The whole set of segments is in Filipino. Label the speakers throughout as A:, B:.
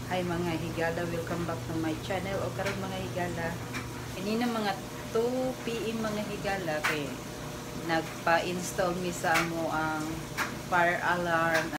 A: Hi mga higala, welcome back to my channel. O karon mga higala, ini na mga 2 PM mga higala kay nagpa-install mi sa amo ang fire alarm.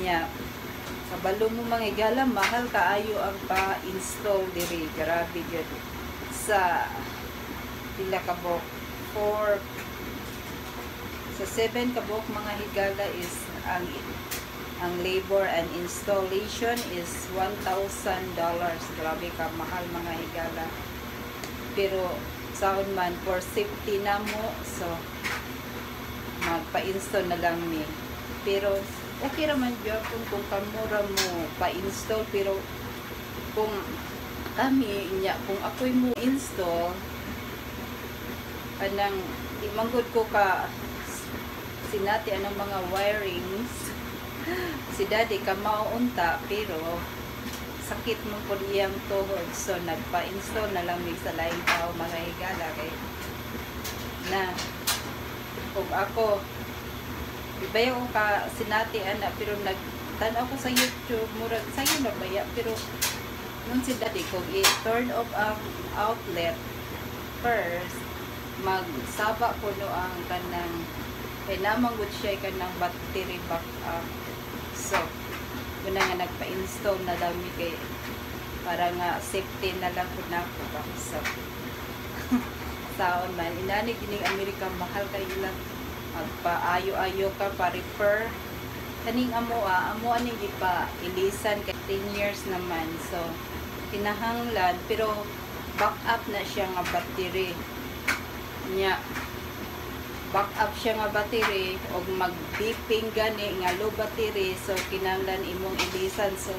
A: Nya, kabalo mo mga higala, mahal kaayo ang pa-install diri. Grabe gyud. Sa pila ka buok 4 sa 7 kabuk mga higala is ang labor and installation is $1,000. Grabe ka mahal mga higala. Pero saon man for safety na mo, so magpa-install na lang ni. Pero okay raman gyud kung kamura mo pa-install, pero kung kami nya kung ako'y mo install anang imanggod ko ka sinati anong mga wirings si daddy ka mauunta pero sakit mo po iyang tuhod, so nagpa-install na lang sa laing tao mga higala kay na kung ako ibayaw ko ka sinati ana pero nagtanaw ko sa YouTube murag sayo na baya pero nung si daddy kung i-turn off ang outlet first magsaba ko no ang kanang kay namanggod siya kanang battery backup. So muna nga nagpa-install na daw mi kay para nga safety na lang po na ako ba. So saon man inani kining Amerika mahal kay ilang magpa-ayo-ayo ka pa repair kaning amo aning gipa ilisan kay 10 years naman, so kinahanglan pero backup na siya nga battery nya backup siya nga battery o mag-beeping gani nga low battery, so kinahanglan imong ilisan, so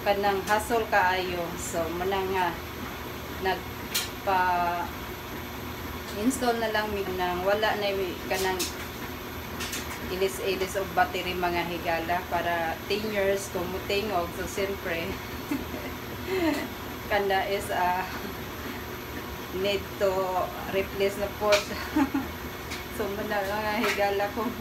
A: kanang hassle kaayo. So muna nga nagpa install na lang mi nang wala na kanang ilis-ilis og battery mga higala para 10 years kumutingog, so siyempre kanda is need to replace na po. So muna nga higala kung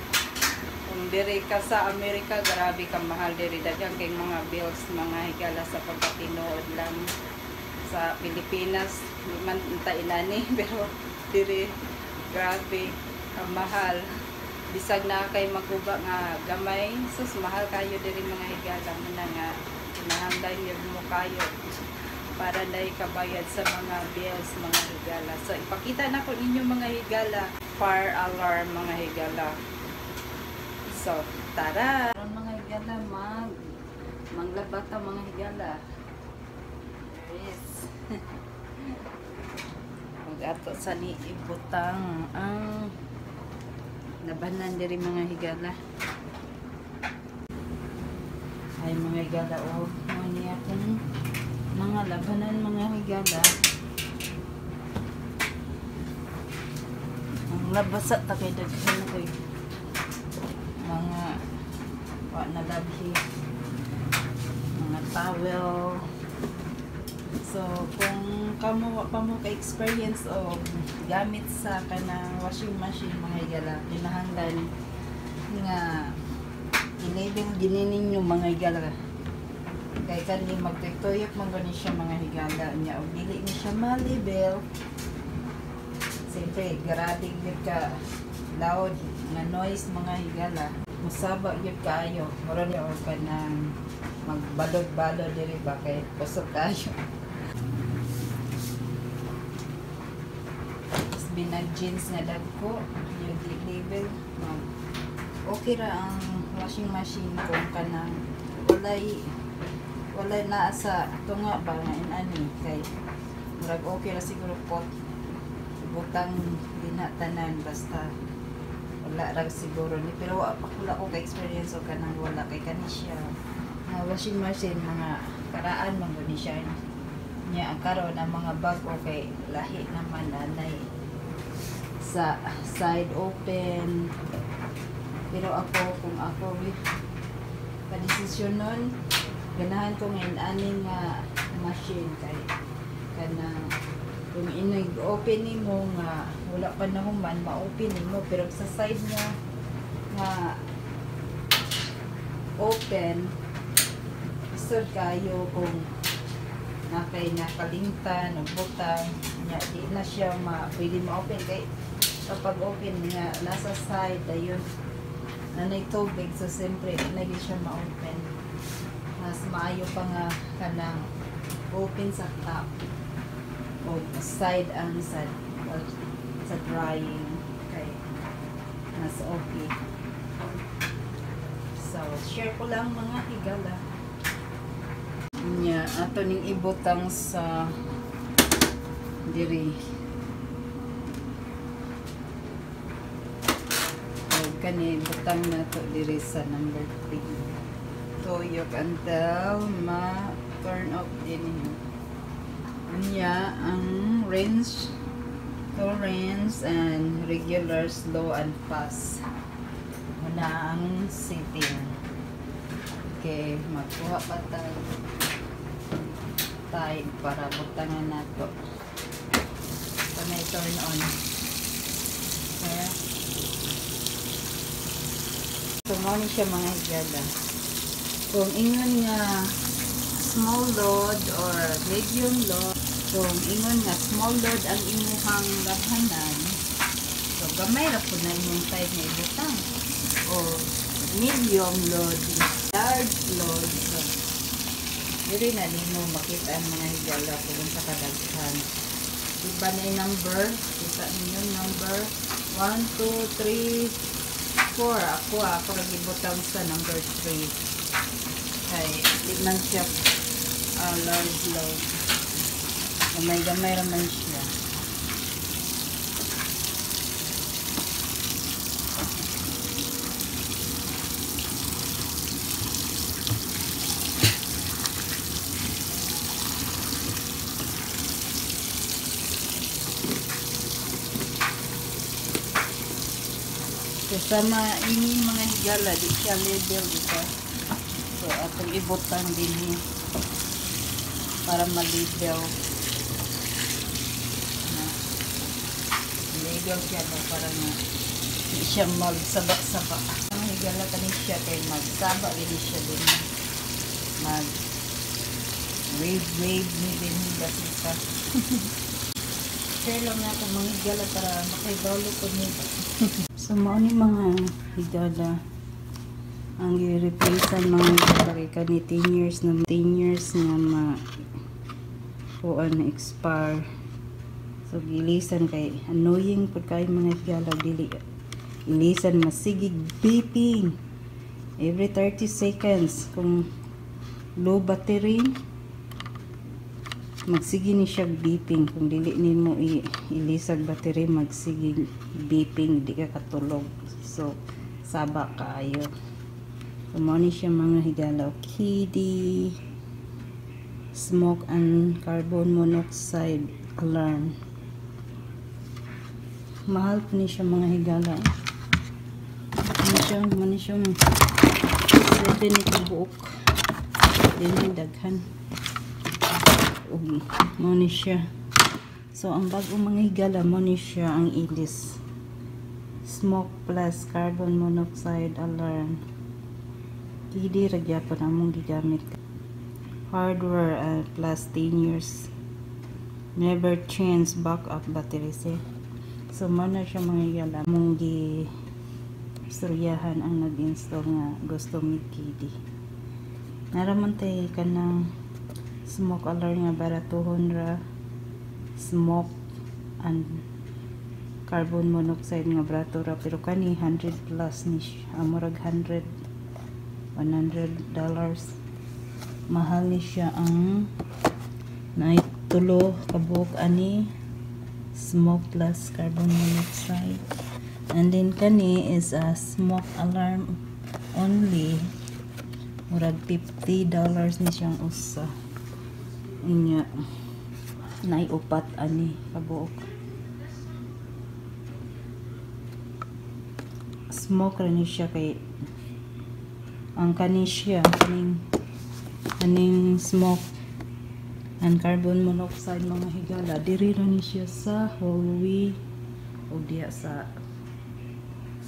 A: diri ka sa Amerika, grabe ka mahal diri daghang kay mga bills mga higala sa pagkatinood lang sa Pilipinas di man ta inani pero diri grabe ang mahal bisag na kay maguba nga gamay, sus mahal kayo diri mga higala. Muna nga kinahanglan yun mo kayo para dahil kabayad sa mga bills mga higala. So ipakita na ko ninyo mga higala fire alarm mga higala. So tara mga higala, manglabata mga higala. Yes. Mag-ato sa ni ibutang ang labanan diri mga higala. Ay mga higala, oh niya kung mga labanan mga higala. Ang labasa ta kay daghan ko mga na labhi mga towel. So kung kamo pa mo ka experience o gamit sa kanang washing machine mga higala, kinahanglan nga i-label ginin ninyo mga higala kay kani magtuyok man gani siya mga higala nya og dili ni siya ma-label. Siyempre grabe gyud ka loud nga noise mga higala, musaba gyud kaayo mura ni og kanang magbalod-balod diri ba kay kusog kaayo. Binag jeans nga dagko yung label okay ra ang washing machine kung kanang walay na sa tunga ba nga inani kay murag okay ra siguro pot butang dinatanan basta wala ra siguro ni, pero wala ko ka experience o kanang wala kay kani siya nga washing machine mga karaan man gani siya nya ang karon ang mga bag okay lahi naman nanay sa side open, pero ako kung ako kadesisyon nun ganahan ko ngayon aning machine kay kanang kung inog-open nimo nga wala pa na human ma-open nimo, pero sa side niya nga open isod kayo kung nakay nakalimtan o butang nya di na siya pwede ma-open kay kapag open nga nasa side ayun nanay tubig so siyempre di na siya ma-open mas maayo pa nga kanang open sa top o side ang sa drying kay mas okay. So share ko lang mga higala nya ato ning ibutang sa diri kani butang na to diri sa number 3 tuyok until ma-turn off din nya ang range tolerance and regular slow and fast muna ang setting. Okay, magkuha pa tayo para butangan nato so may turn on kaya so muna siya mga higala kung ingon nga small load or medium load kung ingon nga small load ang imuhang lahanan so gamay ra po na imong type nga ibutang o medium load large load so diri na nimo makita ang mga higala kung sa kadaghan iba na yung number kita ninyo number 1, 2, 3, 4 ako nagibutang sa number 3 kay di man siya large load gamay raman siya sama ini mga higala di siya level dito so atong ibutang din para ma-level level siya para nga di siya magsaba-saba mga higala kani siya kay magsaba din siya din mag wave ni din kasi pa share lang natin mga higala para makaibalo ko nila so mao ni mga higala ang i-replacean mga higala kay 10 years nga kuan na expire so gilisan kay annoying pud kay mga higala dili ilisan masigig beeping every 30 seconds kung low battery magsige ni siya beeping kung dili nimo ilisag battery magsige beeping di ka katulog so saba kaayo so mo ni siya mga higala KD smoke and carbon monoxide alarm mahal po ni siya mga higala mo ni siya 7 ito buok din daghan mo ni siya so ang bagong mga higala mo ni siya ang ilis smoke plus carbon monoxide alarm hindi ragya pa namong gigamit hardware plus 10 years never change backup batteries so mo na siya mga higala mong gi istoryahan ang nag-install nga gusto mi KD naraman tayo ka ng smoke alarm nga baratuhon ra smoke and carbon monoxide nga barato ra pero kani 100 plus ni amurag $100 mahal ni siya ang naitulo kabuk ani smoke plus carbon monoxide and then kani is a smoke alarm only murag $50 ni siyang usa inya naiupat ani kabuok smoke ra ni siya kay ang kani siya kaning smoke and carbon monoxide mga higala diri ra ni siya sa hallway o diya sa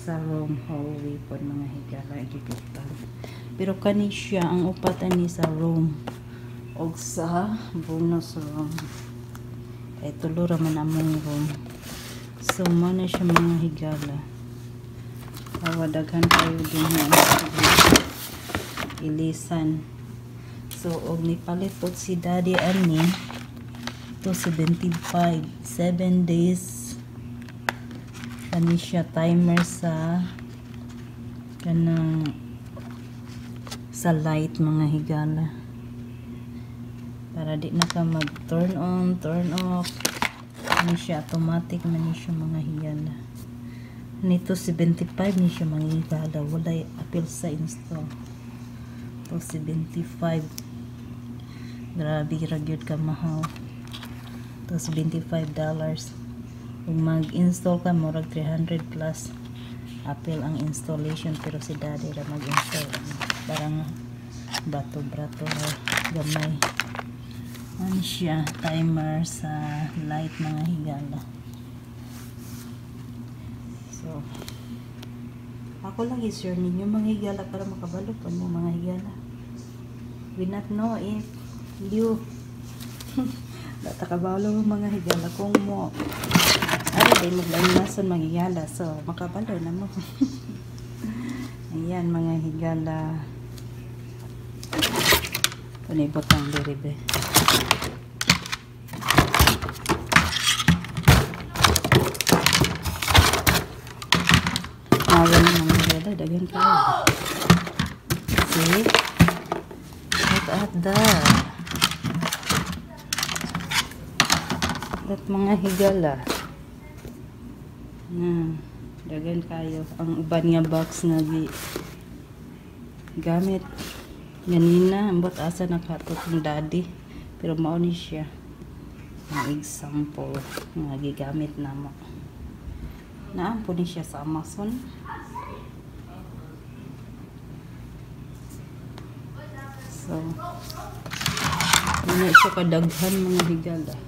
A: sa room hallway po mga higala gibutan. Pero kani siya ang upatan ni sa room og sa bonus room. Ay tulo ra man among room. So mo na siya mga higala. Awadaghan tayo din yan. Ilisan. So og nipalit po si daddy ani to 75 7 days kani siya timer sa kanang sa light mga higala para di na ka mag turn on turn off kani siya automatic man siya mga higala nito 75 ni siya mga higala walay appeal sa install to 75 grabe ra gyud ka mahal to $75 kung mag-install ka murag 300 plus appeal ang installation pero si daddy ra mag-install parang bato-brato gamay ano siya timer sa light mga higala so ako lang is sure ninyo mga higala para makabalo pa mo mga higala we not know if you takabalo mga higala kung mo ay day maglainason mga higala so makabalo na mo ayan mga higala panibotang diribe awan mga higala dagan kayo see look at that mga higala na dagan kayo ang uban nga box nga gamit ganina ambot asa nakatot ng daddy pero mao ni siya ang example nga gigamit namo naampo ni siya sa Amazon so hindi siya kadaghan mga higala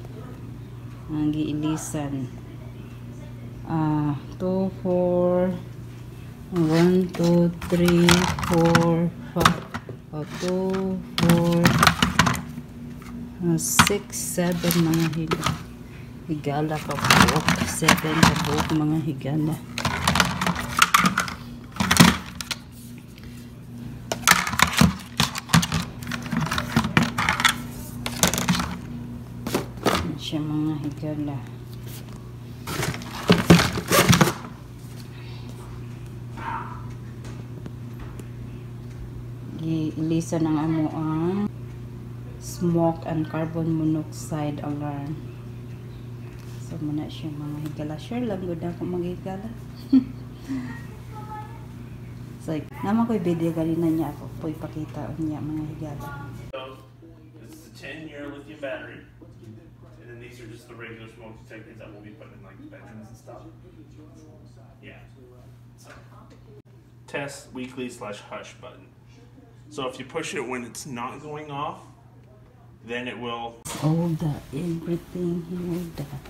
A: ang giilisan 2, 4 1, 2, 3, 4 5 2, 4 6, 7 mga higala ka buok 7 ka buok mga higala siya mga higala giilisan ang amo ang smoke and carbon monoxide alarm so muna siya mga higala sure lang good ako mga higala so naman ko'y video ganina niya ako po ipakita niya mga higala
B: this is a 10-year lithium battery. And then these are just the regular smoke detectors that we'll be putting in like bedrooms and stuff. Yeah. So, test weekly/hush button. So if you push it when it's not going off, then it will.
A: All that everything here that.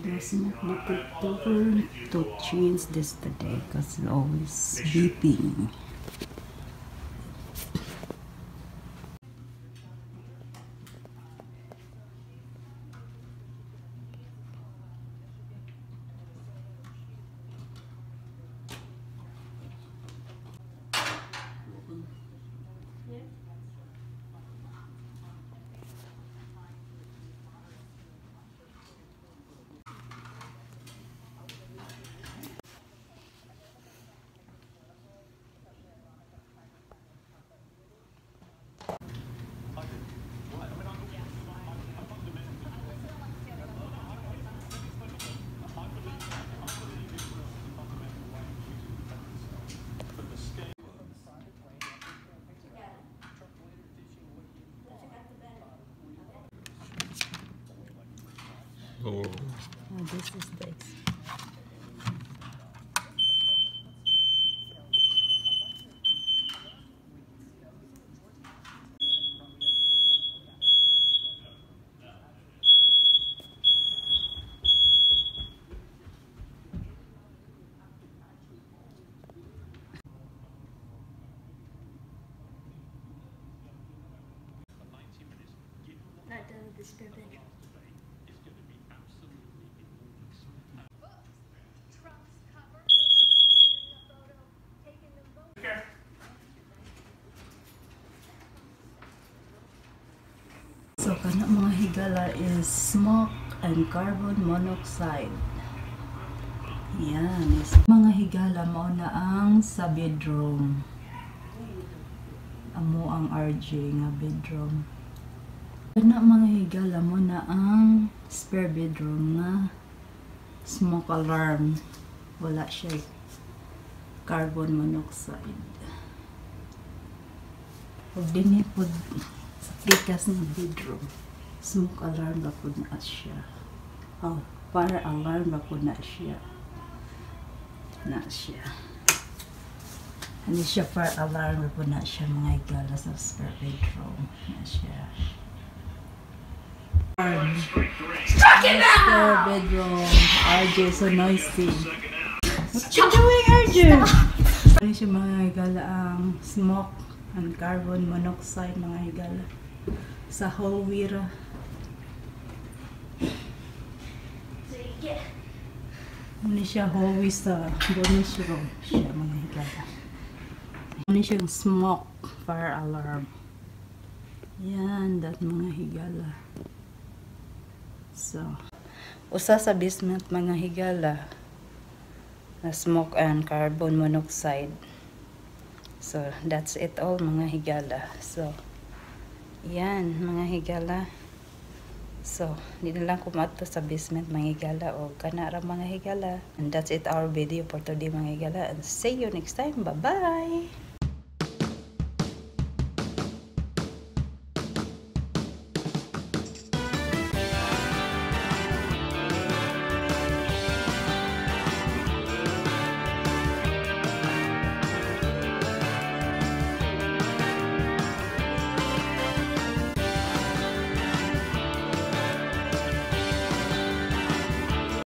A: There's not motor to change this today because it's always beeping.
B: Oh.
A: Oh, this is the
C: the spare bedroom.
B: Okay.
A: So kana mga higala is smoke and carbon monoxide. Yan. Mga higala mo na ang sa bedroom. Amo ang RJ nga bedroom. Kana mga higala mo na ang spare bedroom nga smoke alarm. Wala siya carbon monoxide. Pag dinipod sa pikas ng bedroom, smoke alarm ba po na siya? Oh, fire alarm ba po na siya? Na siya. Hindi siya fire alarm ba po na siya mga higala sa spare bedroom. Na siya. Spare bedroom. RJ, so noisy. What you doing, RJ? Ano siya mga higala ang smoke and carbon monoxide mga higala sa hallway ra. Ano siya hallway sa bonus room siya mga higala. Ano siyang smoke fire alarm. Yan, that mga higala. So, usa sa basement mga higala na smoke and carbon monoxide. So, that's it all mga higala. So, yan mga higala. So, di na lang kumato sa basement mga higala o kanara mga higala. And that's it our video for today mga higala. And see you next time. Bye-bye!